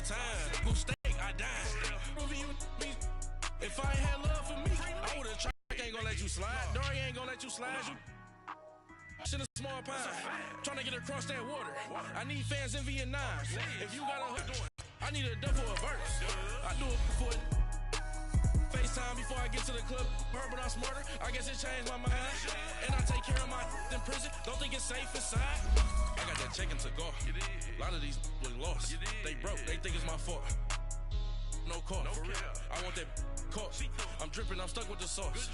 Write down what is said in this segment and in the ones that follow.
time. Blue steak, I died. If I ain't had love for me, I would've tried. I ain't gonna let you slide. Dory ain't gonna let you slide. You in a small pie. Trying to get across that water. I need fans in Vietnam. If you got a hook, I need a double a verse. I do it for FaceTime before I get to the club. Heard, but I'm smarter. I guess it changed my mind. And I take care of my in prison. Don't think it's safe inside. I got that check into go. A lot of these was lost. They broke. They think it's my fault. No call. For real. I want that caught. I'm dripping. I'm stuck with the sauce.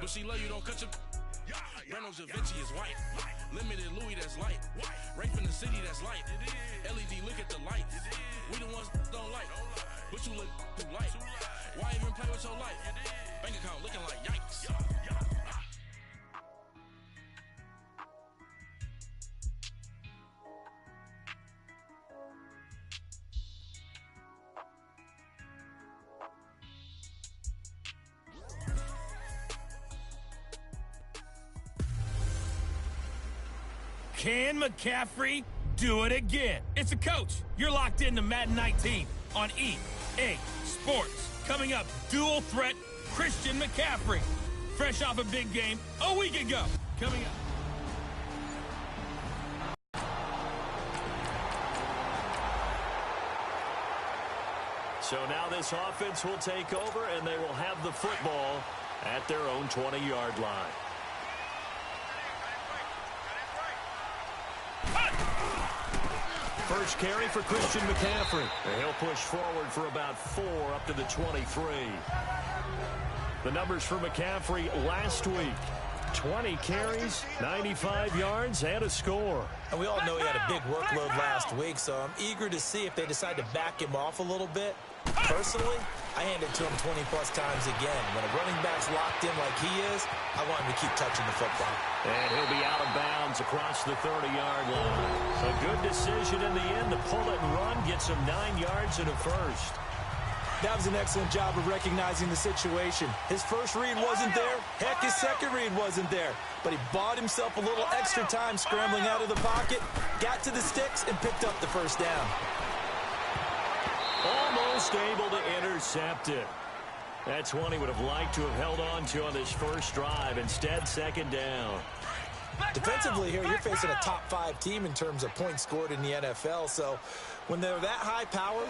But she love you. Don't cut your. Reynolds Da Vinci is white. Limited Louis, that's light. Rape in the city, that's light. LED, look at the light. We the ones don't like. But you look too light. Why even play with your life? Bank account looking like yikes. Can McCaffrey do it again? It's a coach. You're locked into Madden 19 on EA Sports. Coming up, dual threat Christian McCaffrey. Fresh off a big game a week ago. Coming up. So now this offense will take over, and they will have the football at their own 20-yard line. First carry for Christian McCaffrey. And he'll push forward for about 4 up to the 23. The numbers for McCaffrey last week. 20 carries, 95 yards, and a score. And we all know he had a big workload last week, so I'm eager to see if they decide to back him off a little bit. Personally, I hand it to him 20-plus times again. When a running back's locked in like he is, I want him to keep touching the football. And he'll be out of bounds across the 30-yard line. A good decision in the end to pull it and run, gets him 9 yards and a first. That was an excellent job of recognizing the situation. His first read wasn't there. Heck, his second read wasn't there. But he bought himself a little extra time scrambling out of the pocket, got to the sticks, and picked up the first down. Almost able to intercept it. That's one he would have liked to have held on to on this first drive. Instead, second down. Defensively here, you're facing a top-5 team in terms of points scored in the NFL. So when they're that high power,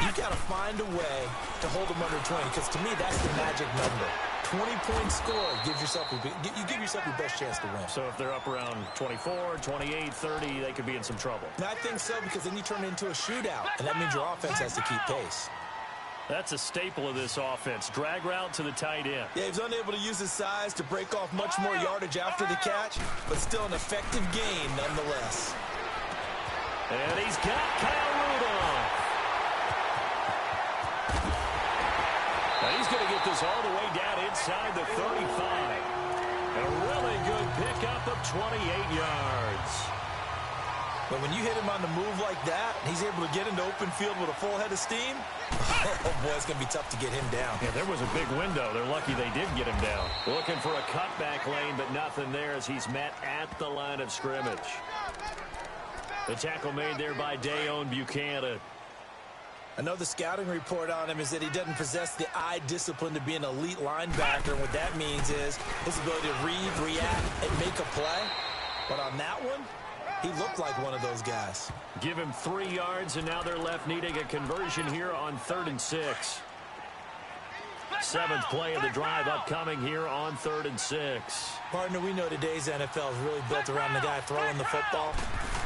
you got to find a way to hold them under 20. Because to me, that's the magic number. 20-point score gives yourself you give yourself your best chance to win. So if they're up around 24, 28, 30, they could be in some trouble. And I think so, because then you turn it into a shootout, and that means your offense has to keep pace. That's a staple of this offense. Drag route to the tight end. Yeah, he was unable to use his size to break off much more yardage after the catch, but still an effective gain nonetheless. And he's got Kyle Rudolph. Now he's going to get this all the way down inside the 35. A really good pickup of 28 yards. But when you hit him on the move like that, and he's able to get into open field with a full head of steam, oh boy, it's going to be tough to get him down. Yeah, there was a big window. They're lucky they did get him down. Looking for a cutback lane, but nothing there as he's met at the line of scrimmage. The tackle made there by Dayon Buchanan. I know the scouting report on him is that he doesn't possess the eye discipline to be an elite linebacker. And what that means is his ability to read, react, and make a play. But on that one, he looked like one of those guys. Give him 3 yards, and now they're left needing a conversion here on 3rd and 6. 7th play of the drive upcoming here on 3rd and 6. Partner, we know today's NFL is really built around the guy throwing the football.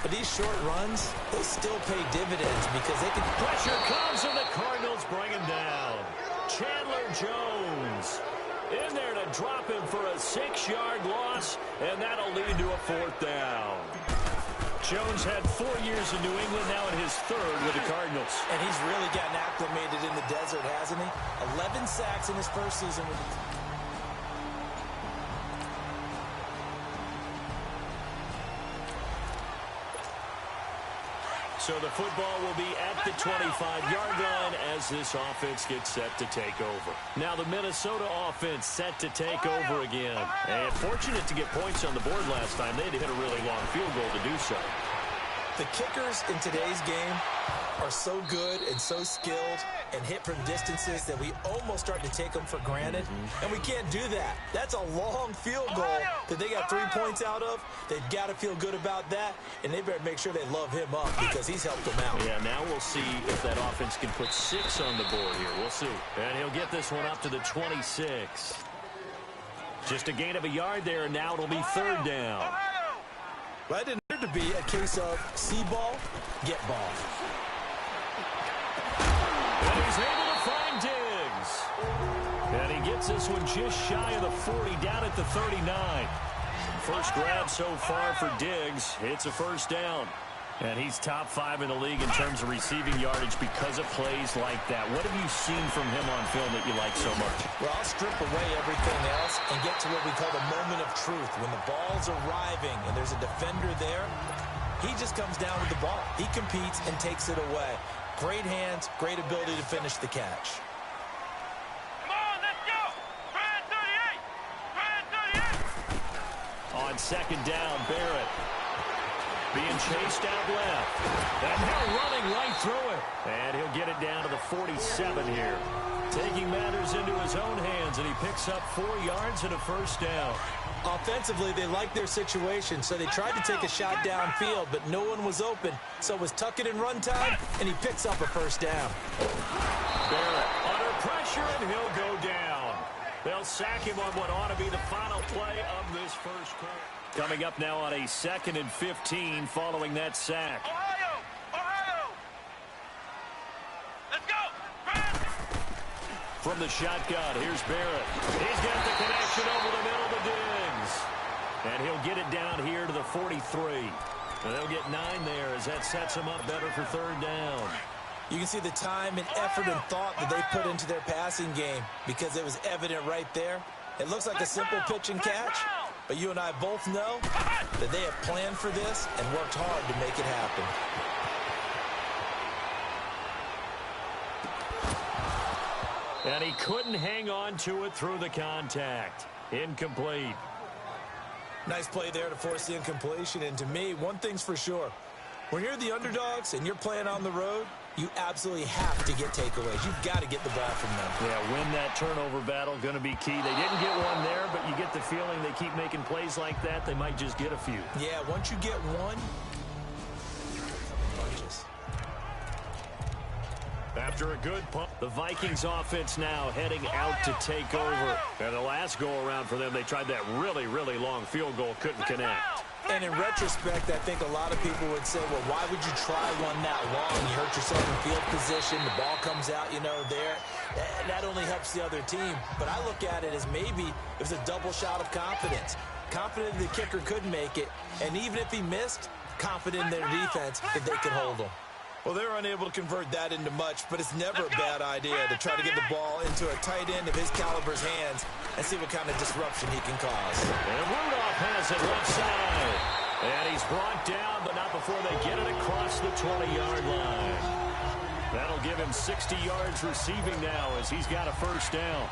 But these short runs, they still pay dividends because they can... Pressure comes, and the Cardinals bring him down. Chandler Jones in there to drop him for a 6-yard loss, and that'll lead to a 4th down. Jones had 4 years in New England, now in his 3rd with the Cardinals. And he's really gotten acclimated in the desert, hasn't he? 11 sacks in his first season with the... So the football will be at the 25-yard line as this offense gets set to take over. Now the Minnesota offense set to take over again. And fortunate to get points on the board last time. They had to hit a really long field goal to do so. The kickers in today's game are so good and so skilled and hit from distances that we almost start to take them for granted, and we can't do that. That's a long field goal that they got 3 points out of. They've got to feel good about that, and they better make sure they love him up because he's helped them out. Yeah, now we'll see if that offense can put 6 on the board here. We'll see. And he'll get this one up to the 26. Just a gain of a yard there, and now it'll be 3rd down. Well, that didn't appear to be a case of see ball, get ball. And he's able to find Diggs. And he gets this one just shy of the 40, down at the 39. First grab so far for Diggs. It's a 1st down. And he's top 5 in the league in terms of receiving yardage because of plays like that. What have you seen from him on film that you like so much? Well, I'll strip away everything else and get to what we call the moment of truth. When the ball's arriving and there's a defender there, he just comes down with the ball. He competes and takes it away. Great hands, great ability to finish the catch. Come on, let's go! Brian 38! Brian 38! On 2nd down, Barrett being chased out left. And now running right through it. And he'll get it down to the 47 here. Taking matters into his own hands, and he picks up 4 yards and a 1st down. Offensively, they liked their situation, so they tried to take a shot downfield, but no one was open. So it was tuck it in run time, and he picks up a 1st down. Barrett under pressure, and he'll go down. They'll sack him on what ought to be the final play of this first quarter. Coming up now on a 2nd and 15 following that sack. Ohio! Ohio! Let's go! From the shotgun, here's Barrett. He's got the connection over the middle to Diggs. And he'll get it down here to the 43. And they'll get 9 there as that sets him up better for 3rd down. You can see the time and effort and thought that they put into their passing game because it was evident right there. It looks like a simple pitch and catch, but you and I both know that they have planned for this and worked hard to make it happen. And he couldn't hang on to it through the contact. Incomplete. Nice play there to force the incompletion. And to me, one thing's for sure. When you're the underdogs and you're playing on the road, you absolutely have to get takeaways. You've got to get the ball from them. Yeah, win that turnover battle, going to be key. They didn't get one there, but you get the feeling they keep making plays like that, they might just get a few. Yeah, once you get one, bunches. After a good punt, the Vikings offense now heading out to take over. And the last go-around for them, they tried that really, really long field goal, couldn't connect. And in retrospect, I think a lot of people would say, well, why would you try one that long? You hurt yourself in field position. The ball comes out, there. That only helps the other team. But I look at it as maybe it was a double shot of confidence. Confident the kicker could make it. And even if he missed, confident in their defense that they could hold him. Well, they're unable to convert that into much, but it's never a bad idea to try to get the ball into a tight end of his caliber's hands and see what kind of disruption he can cause. And Rudolph has it left side. And he's brought down, but not before they get it across the 20-yard line. That'll give him 60 yards receiving now as he's got a 1st down.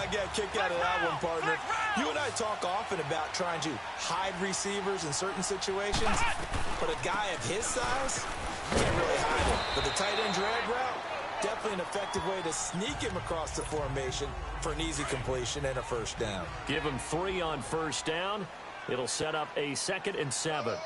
I got a kick out of that one, partner. You and I talk often about trying to hide receivers in certain situations, but a guy of his size can't really hide him. But the tight end drag route, definitely an effective way to sneak him across the formation for an easy completion and a 1st down. Give him 3 on 1st down. It'll set up a 2nd and 7.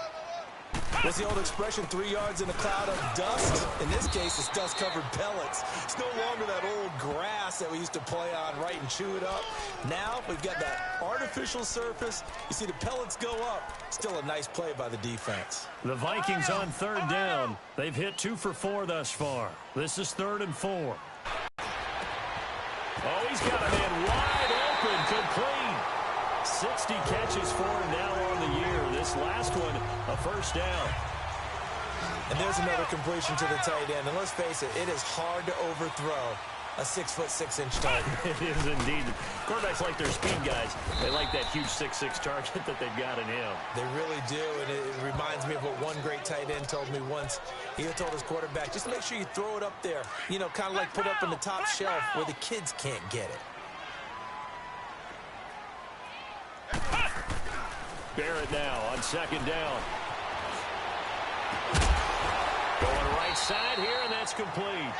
What's the old expression, 3 yards in a cloud of dust? In this case, it's dust-covered pellets. It's no longer that old grass that we used to play on, right, and chew it up. Now we've got that artificial surface. You see the pellets go up. Still a nice play by the defense. The Vikings on 3rd down. They've hit 2 for 4 thus far. This is 3rd and 4. Oh, he's got a man wide open, complete. 60 catches for him now on the year. This last one, a 1st down. And there's another completion to the tight end. And let's face it, it is hard to overthrow a 6'6" target. It is indeed. Quarterbacks like their speed guys. They like that huge 6'6" target that they've got in him. They really do, and it reminds me of what one great tight end told me once. He told his quarterback, just make sure you throw it up there. Kind of like put up on the top shelf where the kids can't get it. Barrett now on 2nd down. Going right Right side here, and that's complete.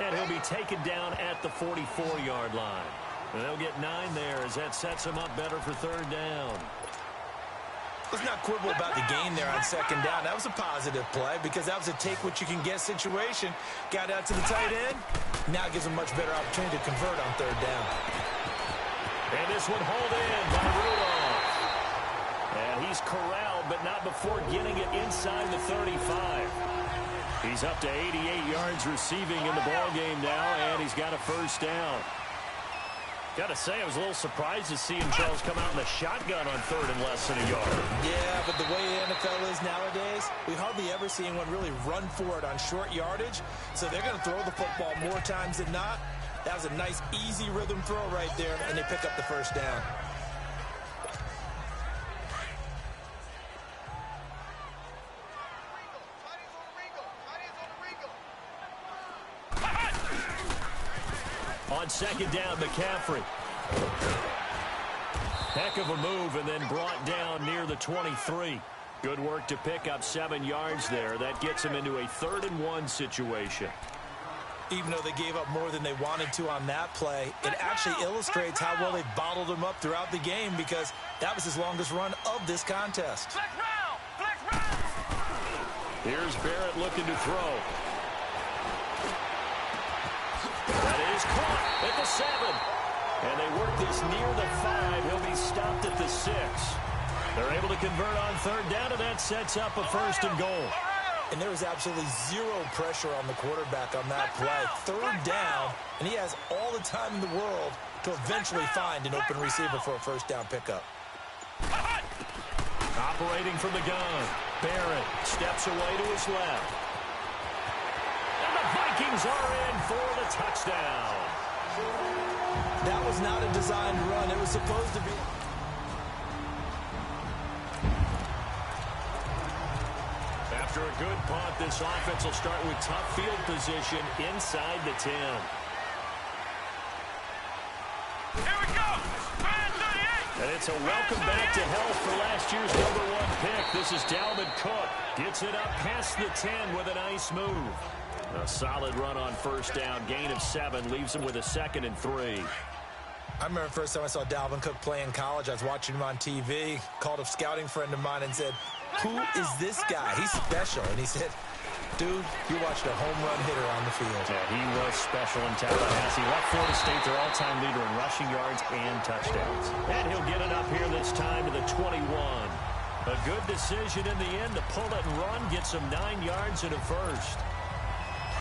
And he'll be taken down at the 44-yard line. And they'll get 9 there as that sets him up better for third down. Let's not quibble about the gain there on second down. That was a positive play because that was a take-what-you-can-get situation. Got out to the tight end. Now gives him much better opportunity to convert on third down. And this one hauled in by Rudolph. And he's corralled, but not before getting it inside the 35. He's up to 88 yards receiving in the ballgame now, and he's got a first down. Got to say, I was a little surprised to see him, Charles, come out in the shotgun on third and less than a yard. Yeah, but the way the NFL is nowadays, we hardly ever see anyone really run for it on short yardage. So they're going to throw the football more times than not. That was a nice, easy rhythm throw right there, and they pick up the first down. On second down, McCaffrey. Heck of a move and then brought down near the 23. Good work to pick up 7 yards there. That gets him into a 3rd and 1 situation. Even though they gave up more than they wanted to on that play, it actually illustrates how well they bottled him up throughout the game because that was his longest run of this contest. Here's Barrett looking to throw. That is caught at the 7. And they work this near the 5. He'll be stopped at the 6. They're able to convert on third down, and that sets up a 1st and goal. And there was absolutely zero pressure on the quarterback on that play. Third down, and he has all the time in the world to eventually find an open receiver for a first down pickup. Operating from the gun, Barrett steps away to his left. And the Vikings are in for the touchdown. That was not a designed run. It was supposed to be. After a good punt, this offense will start with tough field position inside the 10. Here we go! And it's a welcome back to health for last year's #1 pick. This is Dalvin Cook. Gets it up past the 10 with a nice move. A solid run on first down. Gain of 7 leaves him with a 2nd and 3. I remember the first time I saw Dalvin Cook play in college. I was watching him on TV, called a scouting friend of mine and said, "Who is this guy? He's special." And he said, "Dude, you watched a home run hitter on the field." Yeah, he was special in Tallahassee. Left Florida State their all-time leader in rushing yards and touchdowns. And he'll get it up here this time to the 21. A good decision in the end to pull it and run, gets him 9 yards and a first.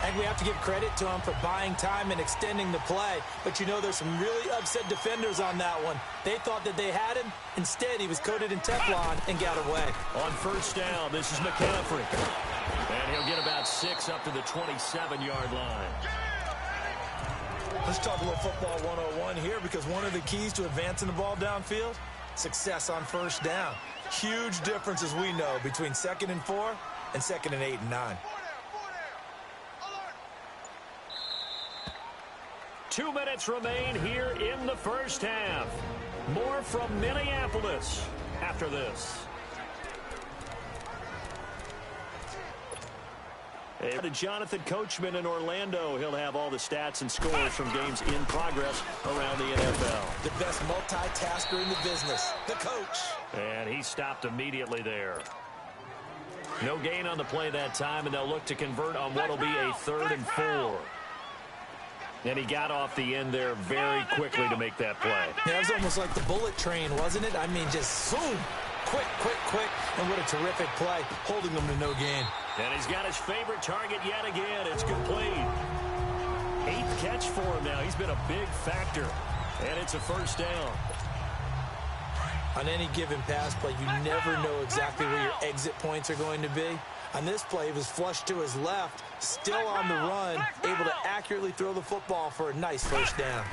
And we have to give credit to him for buying time and extending the play. But you know, there's some really upset defenders on that one. They thought that they had him. Instead, he was coated in Teflon and got away. On first down, this is McCaffrey. And he'll get about 6 up to the 27-yard line. Let's talk a little football 101 here because one of the keys to advancing the ball downfield, success on first down. Huge difference, as we know, between 2nd and 4 and 2nd and 8 and 9. 2 minutes remain here in the first half. More from Minneapolis after this. Hey, to Jonathan Coachman in Orlando. He'll have all the stats and scores from games in progress around the NFL. The best multitasker in the business, the coach. And he stopped immediately there. No gain on the play that time, and they'll look to convert on what will be a 3rd and 4. And he got off the end there very quickly to make that play. Yeah, it was almost like the bullet train, wasn't it? I mean, just zoom. Quick, quick, quick. And what a terrific play, holding them to no gain. And he's got his favorite target yet again. It's complete. 8th catch for him now. He's been a big factor. And it's a first down. On any given pass play, you never know exactly where your exit points are going to be. On this play, he was flushed to his left, still on the run, able to accurately throw the football for a nice first down.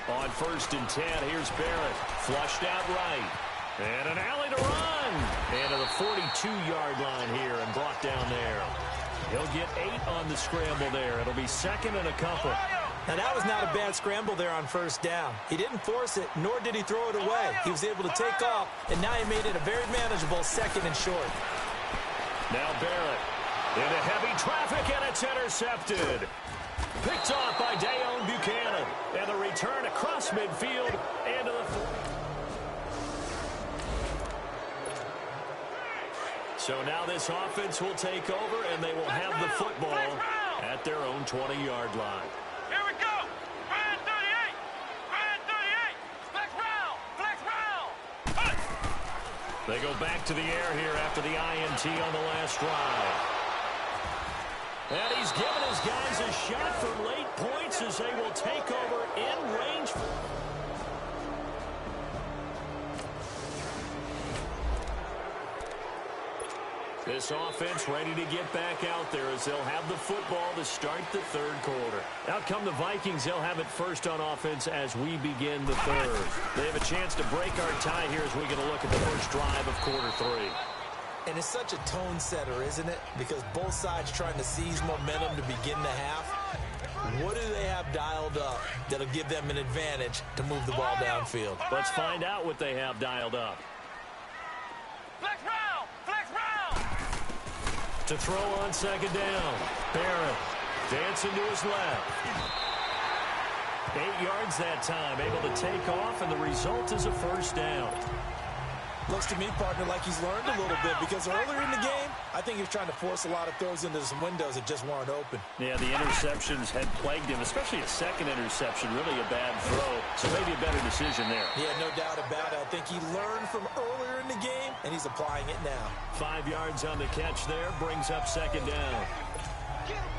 On 1st and 10, here's Barrett. Flushed out right. And an alley to run. And to the 42-yard line here and brought down there. He'll get 8 on the scramble there. It'll be 2nd and a couple. Now, that was not a bad scramble there on first down. He didn't force it, nor did he throw it away. He was able to take off, and now he made it a very manageable 2nd and short. Now Barrett Into heavy traffic, and it's intercepted. Picked off by Dayon Buchanan. And the return across midfield into the... So now this offense will take over, and they will have the football at their own 20-yard line. Here we go. Flag 38. Flag 38. Flex round. Flex round. They go back to the air here after the INT on the last drive. And he's given his guys a shot for late points as they will take over in range. This offense ready to get back out there as they'll have the football to start the third quarter. Out come the Vikings. They'll have it first on offense as we begin the third. They have a chance to break our tie here as we get a look at the first drive of quarter three. And it's such a tone setter, isn't it? Because both sides trying to seize momentum to begin the half. What do they have dialed up that'll give them an advantage to move the ball downfield? Let's find out what they have dialed up. Flex round. Flex round. To throw on second down. Barrett dancing to his left. 8 yards that time, able to take off, and the result is a first down. Looks to me, partner, like he's learned a little bit because earlier in the game, I think he was trying to force a lot of throws into some windows that just weren't open. Yeah, the interceptions had plagued him, especially a second interception, really a bad throw. So maybe a better decision there. Yeah, no doubt about it. I think he learned from earlier in the game, and he's applying it now. 5 yards on the catch there, brings up second down.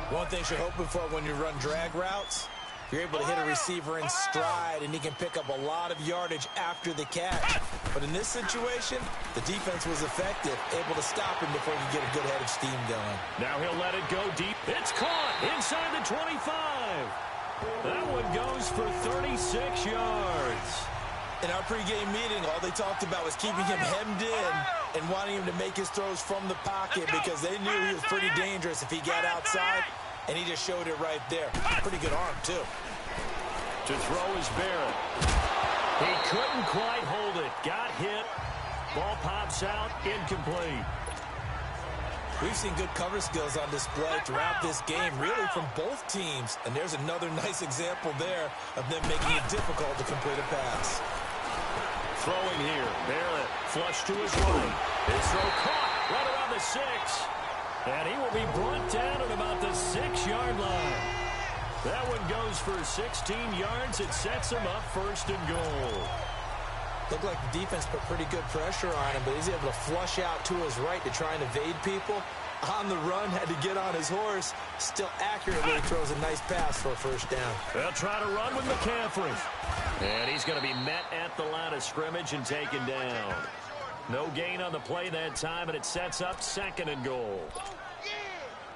One thing you're hoping for when you run drag routes, you're able to hit a receiver in stride, and he can pick up a lot of yardage after the catch. But in this situation, the defense was effective, able to stop him before he could get a good head of steam going. Now he'll let it go deep. It's caught inside the 25. That one goes for 36 yards. In our pregame meeting, all they talked about was keeping him hemmed in and wanting him to make his throws from the pocket because they knew he was pretty dangerous if he got outside. And he just showed it right there. Pretty good arm, too. To throw is Barrett. He couldn't quite hold it. Got hit. Ball pops out. Incomplete. We've seen good cover skills on display throughout this game, really from both teams. And there's another nice example there of them making it difficult to complete a pass. Throwing here. Barrett flush to his right. His throw caught right around the 6. And he will be brought down at about the 6-yard line. That one goes for 16 yards. It sets him up first and goal. Looked like the defense put pretty good pressure on him, but he's able to flush out to his right to try and evade people. On the run, had to get on his horse. Still accurately throws a nice pass for a first down. They'll try to run with McCaffrey. And he's going to be met at the line of scrimmage and taken down. No gain on the play that time, and it sets up second and goal.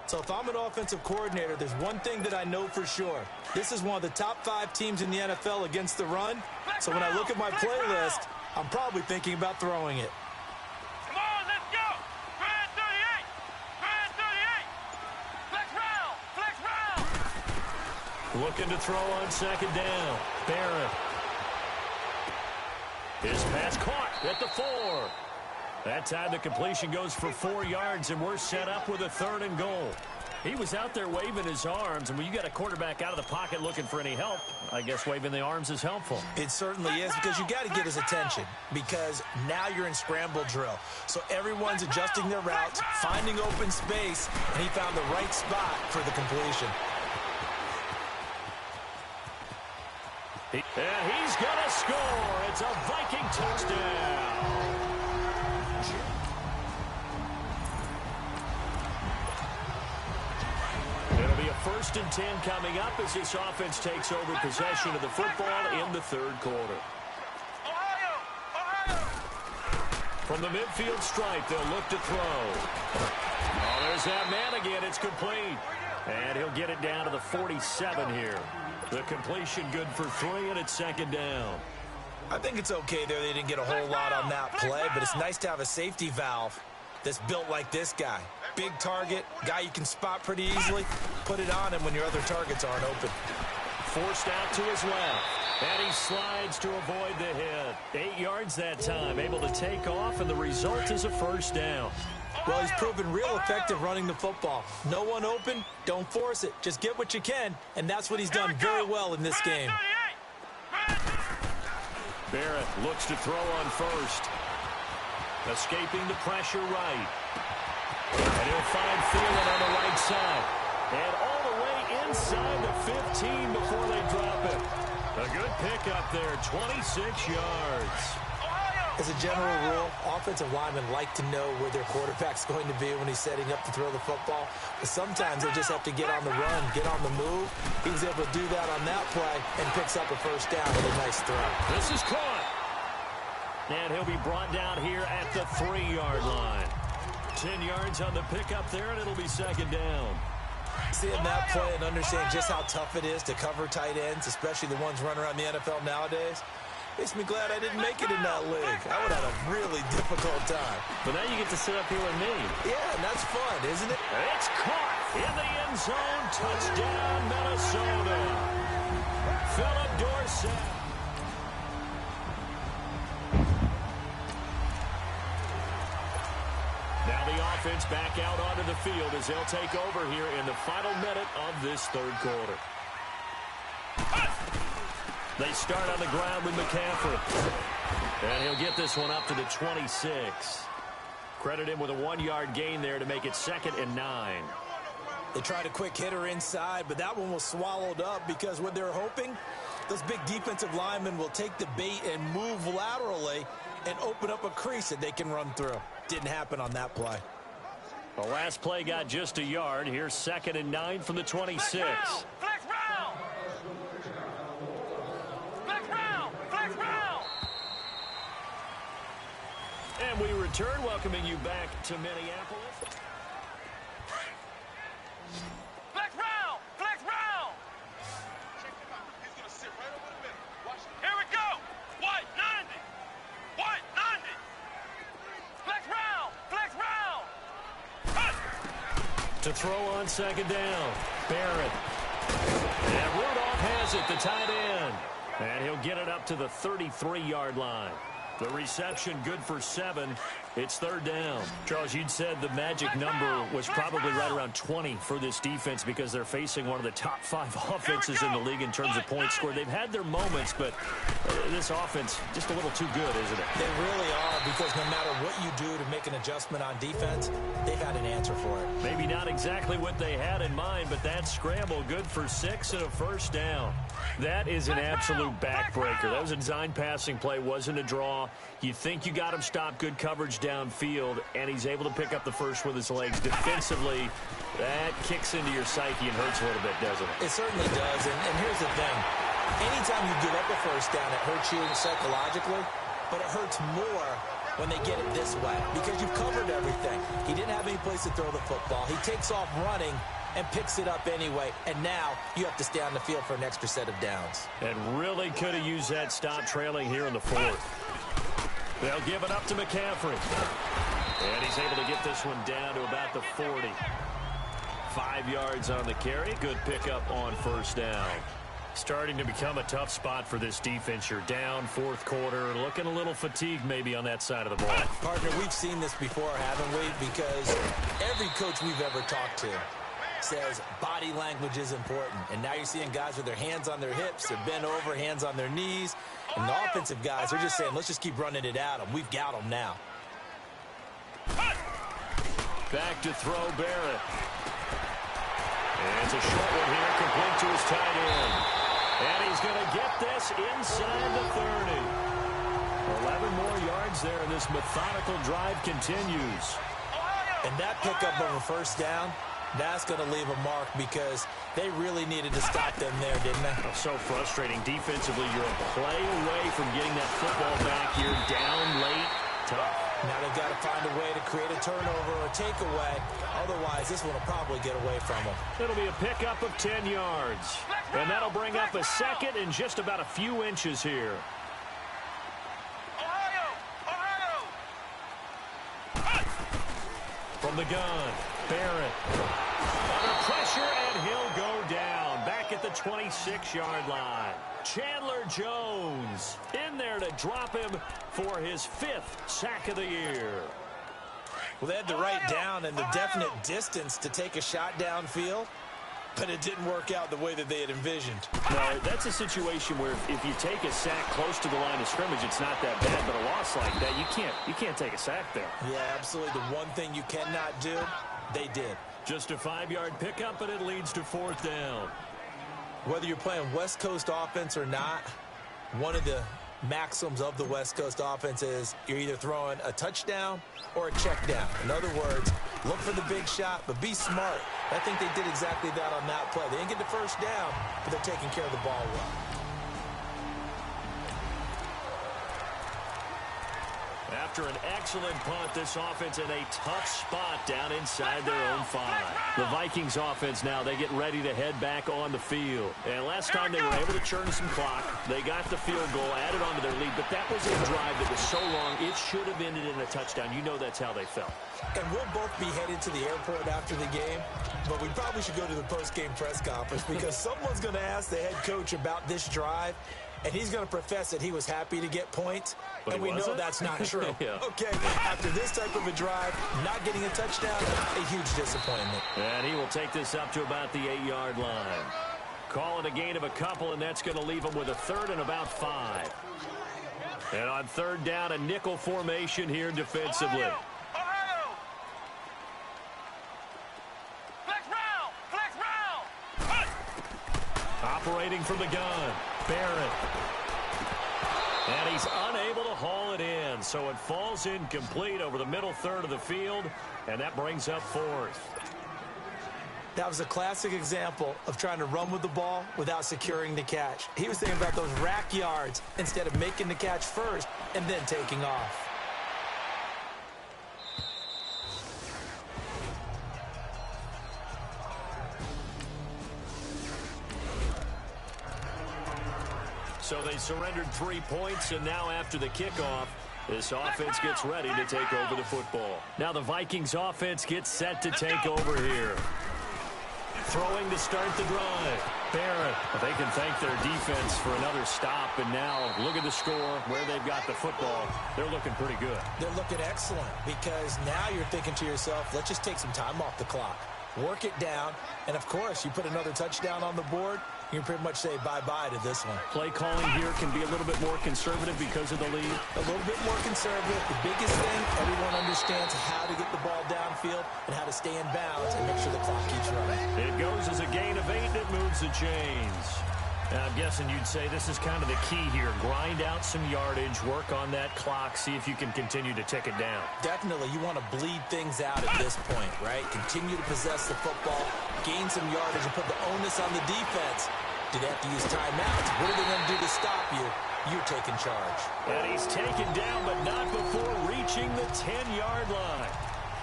So if I'm an offensive coordinator, there's one thing that I know for sure. This is one of the top 5 teams in the NFL against the run. So when I look at my playlist, I'm probably thinking about throwing it. Come on, let's go. Flag 38. Flag 38. Flex round. Flex round. Looking to throw on second down. Barrett. His pass caught at the 4. That time the completion goes for 4 yards, and we're set up with a third and goal. He was out there waving his arms, and when you got a quarterback out of the pocket looking for any help, I guess waving the arms is helpful. It certainly is, because you got to get his attention, because now you're in scramble drill. So everyone's adjusting their routes, finding open space, and he found the right spot for the completion. And he's going to score. It's a Viking touchdown. It'll be a 1st and 10 coming up as this offense takes over possession of the football in the third quarter. From the midfield stripe, they'll look to throw. Oh, there's that man again. It's complete. And he'll get it down to the 47 here. The completion good for 3, and it's second down. I think it's okay there. They didn't get a whole lot on that play, but it's nice to have a safety valve that's built like this guy. Big target, guy you can spot pretty easily. Put it on him when your other targets aren't open. forced out to his left. And he slides to avoid the hit. 8 yards that time, able to take off, and the result is a first down. Well, he's proven real effective running the football. No one open, don't force it. Just get what you can, and that's what he's done very well in this game. Barrett looks to throw on first. Escaping the pressure right. And he'll find Thielen on the right side. And all the way inside the 15 before they drop it. A good pickup there, 26 yards. As a general rule, offensive linemen like to know where their quarterback's going to be when he's setting up to throw the football. But sometimes they just have to get on the run, get on the move. He was able to do that on that play and picks up a first down with a nice throw. This is caught. And he'll be brought down here at the 3-yard line. 10 yards on the pickup there, and it'll be second down. Seeing that play and understanding just how tough it is to cover tight ends, especially the ones running around the NFL nowadays, makes me glad I didn't make it in that league. I would have had a really difficult time. But now you get to sit up here with me. Yeah, and that's fun, isn't it? It's caught in the end zone. Touchdown, Minnesota. Philip Dorsett. Now the offense back out onto the field as they'll take over here in the final minute of this third quarter. They start on the ground with McCaffrey. And he'll get this one up to the 26. Credit him with a 1-yard gain there to make it 2nd and 9. They tried a quick hitter inside, but that one was swallowed up because what they're hoping, those big defensive linemen will take the bait and move laterally and open up a crease that they can run through. Didn't happen on that play. The last play got just a yard. Here's 2nd and 9 from the 26. Flex round! Flex round! Flex round! And we return, welcoming you back to Minneapolis. Flex round! Flex round! He's going to sit right over the middle. Watch it. Here we go! White 90! White 90! Flex round! Flex round! To throw on 2nd down, Barrett. And Rudolph has it, the tight end. And he'll get it up to the 33-yard line. The reception good for 7. It's 3rd down. Charles, you'd said the magic number was probably right around 20 for this defense because they're facing one of the top 5 offenses in the league in terms of points scored. They've had their moments, but this offense just a little too good, isn't it? They really are, because no matter what you do to make an adjustment on defense, they've had an answer for it. Maybe not exactly what they had in mind, but that scramble good for 6 and a first down. That is an absolute backbreaker. That was a design passing play, wasn't a draw. You think you got him stopped, good coverage downfield, and he's able to pick up the first with his legs. Defensively, that kicks into your psyche and hurts a little bit, doesn't it? It certainly does, and here's the thing. Anytime you give up a first down, it hurts you psychologically, but it hurts more when they get it this way because you've covered everything. He didn't have any place to throw the football. He takes off running and picks it up anyway, and now you have to stay on the field for an extra set of downs. And really could have used that stop trailing here in the 4th. They'll give it up to McCaffrey. And he's able to get this one down to about the 40. 5 yards on the carry. Good pickup on first down. Starting to become a tough spot for this defense. You're down 4th quarter. Looking a little fatigued maybe on that side of the ball. Partner, we've seen this before, haven't we? Because every coach we've ever talked to says body language is important. And now you're seeing guys with their hands on their hips, they're bent over, hands on their knees. And the offensive guys are just saying, let's just keep running it at them. We've got them now. Back to throw Barrett. And it's a short one here, complete to his tight end. And he's going to get this inside the 30. 11 more yards there, and this methodical drive continues. And that pickup of a first down, that's going to leave a mark because they really needed to stop them there, didn't they? So frustrating. Defensively, you're a play away from getting that football back here. Down late. Tough. Now they've got to find a way to create a turnover or a takeaway. Otherwise, this one will probably get away from them. It'll be a pickup of 10 yards. And that'll bring up a 2nd and just about a few inches here. From the gun, Barrett. Under pressure, and he'll go down. Back at the the 26-yard line. Chandler Jones in there to drop him for his 5th sack of the year. Well, they had the right down and the definite distance to take a shot downfield, but it didn't work out the way that they had envisioned. No, that's a situation where if you take a sack close to the line of scrimmage, it's not that bad, but a loss like that, you can't take a sack there. Yeah, absolutely. The one thing you cannot do, they did. Just a 5-yard pickup, and it leads to 4th down. Whether you're playing West Coast offense or not, one of the maxims of the West Coast offense is you're either throwing a touchdown or a check down. In other words, look for the big shot, but be smart. I think they did exactly that on that play. They didn't get the first down, but they're taking care of the ball well. After an excellent punt, this offense in a tough spot down inside their own 5. The Vikings offense now, they get ready to head back on the field. And last time they were able to churn some clock. They got the field goal, added on to their lead, but that was a drive that was so long, it should have ended in a touchdown. You know that's how they felt. And we'll both be headed to the airport after the game, but we probably should go to the post-game press conference because someone's going to ask the head coach about this drive, and he's going to profess that he was happy to get points, but and we know that's not true. Yeah. Okay, after this type of a drive, not getting a touchdown, a huge disappointment. And he will take this up to about the 8-yard line. Call it a gain of a couple, and that's going to leave him with a 3rd and about 5. And on 3rd down, a nickel formation here defensively. Operating from the gun, Barrett. And he's unable to haul it in, so it falls incomplete over the middle 3rd of the field, and that brings up 4th. That was a classic example of trying to run with the ball without securing the catch. He was thinking about those rack yards instead of making the catch first and then taking off. So they surrendered 3 points, and now after the kickoff, this offense gets ready to take over the football. Now the Vikings offense gets set to take over here. Throwing to start the drive. Barrett. They can thank their defense for another stop, and now look at the score, where they've got the football. They're looking pretty good. They're looking excellent because now you're thinking to yourself, let's just take some time off the clock. Work it down, and of course, you put another touchdown on the board, you can pretty much say bye-bye to this one. Play calling here can be a little bit more conservative because of the lead. A little bit more conservative. The biggest thing, everyone understands how to get the ball downfield and how to stay in bounds and make sure the clock keeps running. It goes as a gain of 8, and it moves the chains. Now, I'm guessing you'd say this is kind of the key here. Grind out some yardage, work on that clock, see if you can continue to tick it down. Definitely. You want to bleed things out at this point, right? Continue to possess the football, gain some yardage, and put the onus on the defense. Do they have to use timeouts? What are they going to do to stop you? You're taking charge. And he's taken down, but not before reaching the 10-yard line.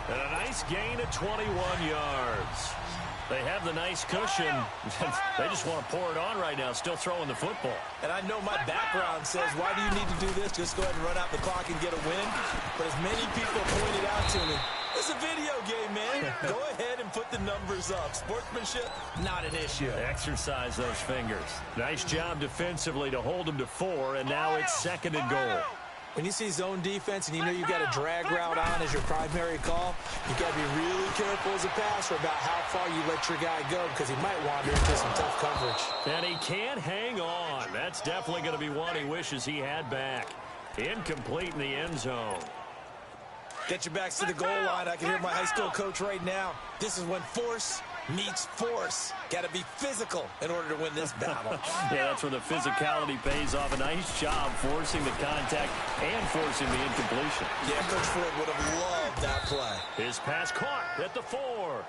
And a nice gain of 21 yards. They have the nice cushion. They just want to pour it on right now, still throwing the football. And I know my background says, why do you need to do this? Just go ahead and run out the clock and get a win. But as many people pointed out to me, it's a video game, man. Go ahead and put the numbers up. Sportsmanship, not an issue. Exercise those fingers. Nice job defensively to hold them to 4, and now it's 2nd and goal. When you see zone defense and you know you've got a drag route on as your primary call, you got to be really careful as a passer about how far you let your guy go because he might wander into some tough coverage. And he can't hang on. That's definitely going to be one he wishes he had back. Incomplete in the end zone. Get your backs to the goal line. I can hear my high school coach right now. This is when force meets force. Got to be physical in order to win this battle. Yeah, that's where the physicality pays off. A nice job forcing the contact and forcing the incompletion. Yeah, Coach Ford would have loved that play. His pass caught at the 4.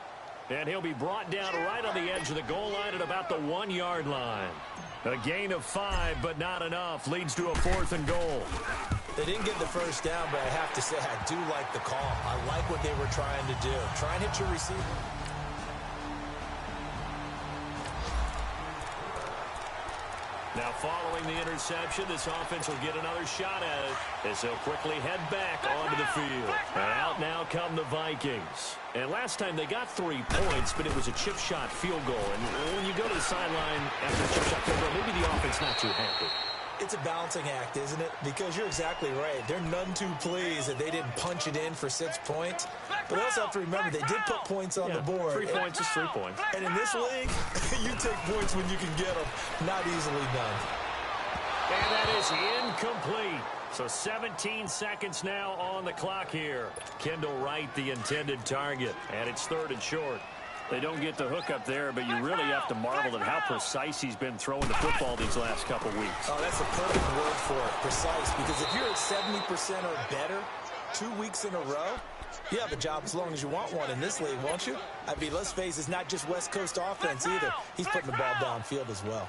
And he'll be brought down right on the edge of the goal line at about the 1-yard line. A gain of 5, but not enough. Leads to a 4th and goal. They didn't get the first down, but I have to say I do like the call. I like what they were trying to do. Try and hit your receiver. Now, following the interception, this offense will get another shot at it as they'll quickly head back onto the field. And out now come the Vikings. And last time they got 3 points, but it was a chip shot field goal. And when you go to the sideline after a chip shot field goal, maybe the offense not too happy. It's a balancing act, isn't it? Because you're exactly right. They're none too pleased that they didn't punch it in for 6 points. But they also have to remember they did put points on the board. 3 points is 3 points. And in this league, you take points when you can get them. Not easily done. And that is incomplete. So 17 seconds now on the clock here. Kendall Wright, the intended target. And it's 3rd and short. They don't get the hook up there, but you really have to marvel at how precise he's been throwing the football these last couple weeks. Oh, that's a perfect word for it, precise. Because if you're at 70% or better 2 weeks in a row, you have a job as long as you want one in this league, won't you? I mean, let's face it, it's not just West Coast offense either. He's putting the ball downfield as well.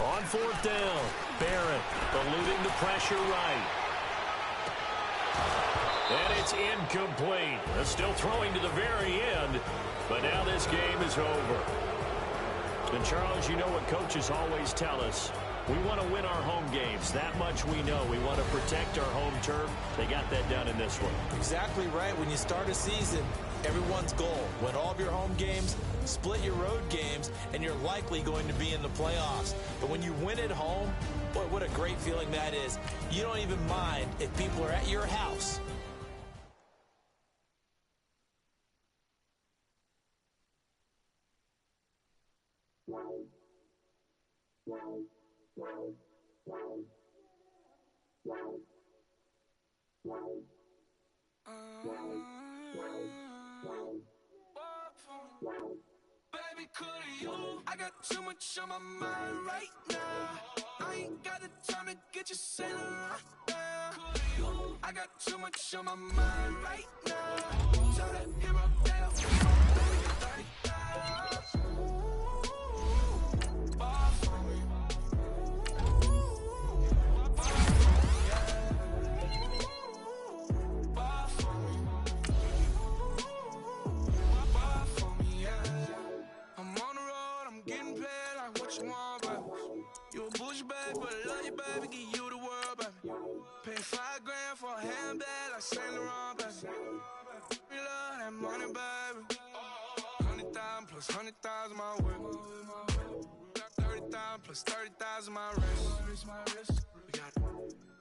On 4th down, Barrett eluding the pressure right. And it's incomplete. They're still throwing to the very end, but now this game is over. And Charles, you know what coaches always tell us. We want to win our home games. That much we know. We want to protect our home turf. They got that done in this one. Exactly right. When you start a season, everyone's goal: win all of your home games, split your road games, and you're likely going to be in the playoffs. But when you win at home, boy, what a great feeling that is. You don't even mind if people are at your house. Baby, could you? I got too much on my mind right now. I ain't got the time to get you sailing right now. Could you? I got too much on my mind right now. Tell that hero that Saint Laurent, baby. We love that money, baby. 100,000 plus 100,000 my way. Got 30,000 plus 30,000 my wrist. We got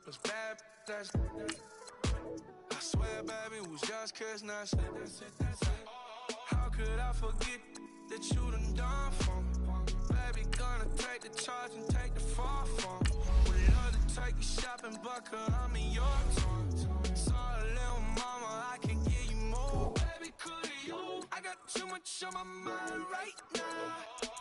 those bad, that's I swear, baby, it was just kissing us. How could I forget that you done for me? Baby, gonna take the charge and take the fall from me. Would love to take you shopping, but I'm in your town. Sorry, little mama, I can give you more. Baby, could you? I got too much on my mind right now.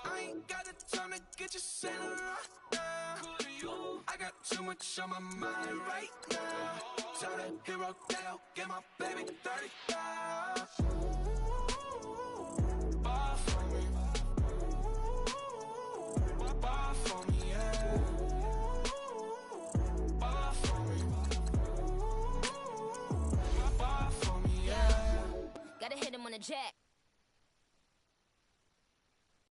I ain't got the time to get you sailing right now. Could you? I got too much on my mind right now. Tell that hero that I'll get my baby 30,000. Bar for me. Bar for me, yeah. Bar for me. Gotta hit him on the jack.